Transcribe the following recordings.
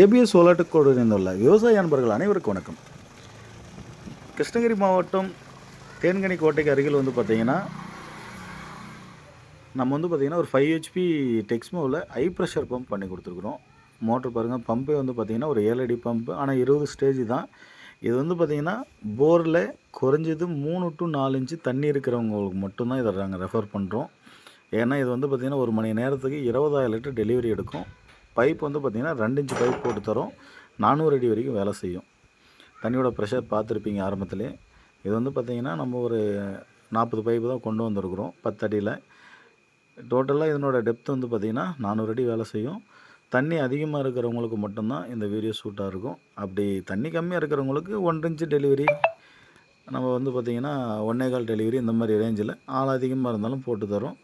ABS சோலாட்டுக்கோடு இணைந்துள்ள விவசாய அன்பர்கள் அனைவருக்கும் வணக்கம். கிருஷ்ணகிரி மாவட்டம் தேன்கனி கோட்டைக்கு அருகில் வந்து பார்த்திங்கன்னா நம்ம வந்து பார்த்திங்கன்னா ஒரு 5 HP டெக்ஸ்மோவில் ஹை ப்ரெஷர் பம்ப் பண்ணி கொடுத்துருக்குறோம். மோட்ரு பாருங்கள், பம்பே வந்து பார்த்திங்கன்னா ஒரு 7 அடி பம்பு, ஆனால் 20 ஸ்டேஜ் தான். இது வந்து பார்த்திங்கன்னா போரில் குறைஞ்சது 3 to 4 இன்ச்சு தண்ணி இருக்கிறவங்களுக்கு மட்டும்தான் இதை நாங்கள் ரெஃபர் பண்ணுறோம். ஏன்னா இது வந்து பார்த்திங்கன்னா ஒரு மணி நேரத்துக்கு 20,000 லிட்டர் டெலிவரி எடுக்கும். பைப் வந்து பார்த்திங்கன்னா 2 இன்ச் பைப் போட்டு தரோம். 400 அடி வரைக்கும் வேலை செய்யும். தண்ணியோட ப்ரெஷர் பார்த்துருப்பீங்க ஆரம்பத்திலே. இது வந்து பார்த்திங்கன்னா நம்ம ஒரு 40 பைப்பு தான் கொண்டு வந்திருக்கிறோம் 10 அடியில். டோட்டலாக இதனோட டெப்த் வந்து பார்த்திங்கன்னா 400 அடி வேலை செய்யும். தண்ணி அதிகமாக இருக்கிறவங்களுக்கு மட்டும்தான் இந்த வீடியோ சூட்டாக இருக்கும். அப்படி தண்ணி கம்மியாக இருக்கிறவங்களுக்கு 1 இன்ச்சு டெலிவரி, நம்ம வந்து பார்த்திங்கன்னா 1 1/4 டெலிவரி, இந்த மாதிரி ரேஞ்சில் ஆள் அதிகமாக இருந்தாலும் போட்டு தரோம்.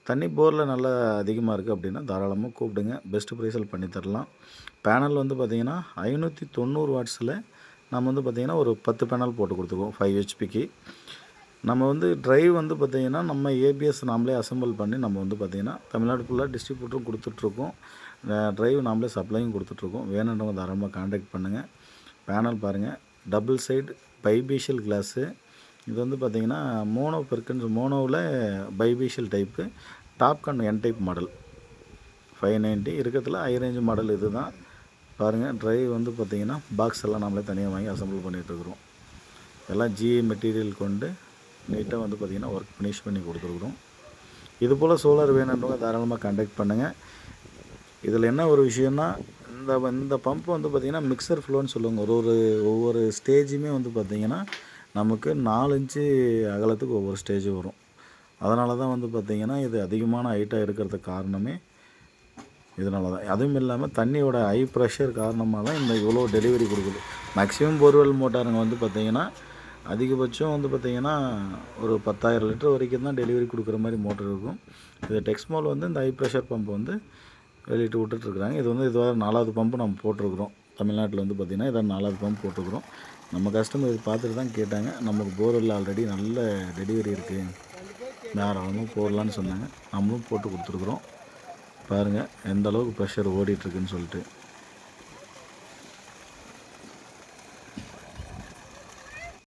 தண்ணி போரில் நல்லா அதிகமாக இருக்குது அப்படின்னா தாராளமாக கூப்பிடுங்க, பெஸ்ட்டு ப்ரைஸில் பண்ணி தரலாம். பேனல் வந்து பார்த்திங்கன்னா 590 வாட்ஸில் நம்ம வந்து பார்த்திங்கன்னா ஒரு 10 பேனல் போட்டு கொடுத்துருக்கோம் 5 HPக்கு. நம்ம வந்து ட்ரைவ் வந்து பார்த்திங்கன்னா நம்ம ஏபிஎஸ் நாமளே அசம்பிள் பண்ணி நம்ம வந்து பார்த்திங்கன்னா தமிழ்நாடு ஃபுல்லாக டிஸ்ட்ரிபியூட்டரும் கொடுத்துட்ருக்கோம். ட்ரைவ் நாமளே சப்ளையும் கொடுத்துட்ருக்கோம். வேணுன்றவங்க தாராளமாக கான்டாக்ட் பண்ணுங்கள். பேனல் பாருங்கள், டபுள் சைடு பைபீஷியல் கிளாஸு. இது வந்து பார்த்திங்கன்னா மோனோவில் பைபீஷியல் டைப்பு, டாப்கான் என் டைப் மாடல் 590 இருக்கிறதுல ஹை ரேஞ்ச் மாடல் இது தான். பாருங்கள், ட்ரைவ் வந்து பார்த்திங்கன்னா பாக்ஸ் எல்லாம் நம்மளே தனியாக வாங்கி அசம்பிள் பண்ணிகிட்ருக்குறோம். எல்லாம் ஜிஏ மெட்டீரியல் கொண்டு நீட்டாக வந்து பார்த்திங்கன்னா ஒர்க் ஃபினிஷ் பண்ணி கொடுத்துருக்குறோம். இது போல் சோலார் வேணுன்றவங்க தாராளமாக கான்டாக்ட் பண்ணுங்கள். இதில் என்ன ஒரு விஷயம்னா, இந்த பம்ப் வந்து பார்த்திங்கன்னா மிக்சர் ஃப்ளோன்னு சொல்லுவாங்க. ஒவ்வொரு ஸ்டேஜுமே வந்து பார்த்திங்கன்னா நமக்கு 4 இன்ச்சு அகலத்துக்கு ஒவ்வொரு ஸ்டேஜ் வரும். அதனால தான் வந்து பார்த்திங்கன்னா இது அதிகமான ஹைட்டாக இருக்கிறதுக்கு காரணமே இதனால தான். அதுவும் இல்லாமல் தண்ணியோட ஹை ப்ரெஷர் காரணமாக தான் இந்த இவ்வளோ டெலிவரி கொடுக்குது. மேக்ஸிமம் போர்வெல் மோட்டாருங்க வந்து பார்த்திங்கன்னா அதிகபட்சம் வந்து பார்த்திங்கன்னா ஒரு 10,000 லிட்டர் வரைக்கும் தான் டெலிவரி கொடுக்குற மாதிரி மோட்டர் இருக்கும். இது டெக்ஸ்மோல் வந்து இந்த ஹை ப்ரெஷர் பம்ப் வந்து வெளியிட்டு விட்டுட்ருக்குறாங்க. இது வந்து இதுவாக 4வது பம்பு நம்ம போட்டிருக்கிறோம். தமிழ்நாட்டில் வந்து பார்த்திங்கன்னா இதான் 4வது பம்ப் போட்டிருக்கிறோம். நம்ம கஸ்டமர் இது பார்த்துட்டு தான் கேட்டாங்க. நமக்கு போர்வெல் ஆல்ரெடி நல்ல டெலிவரி இருக்குது, தாராளமாக போடலான்னு சொன்னாங்க. நம்மளும் போட்டு கொடுத்துருக்குறோம். பாருங்கள் எந்த அளவுக்கு ப்ரெஷர் ஓடிட்டுருக்குன்னு சொல்லிட்டு.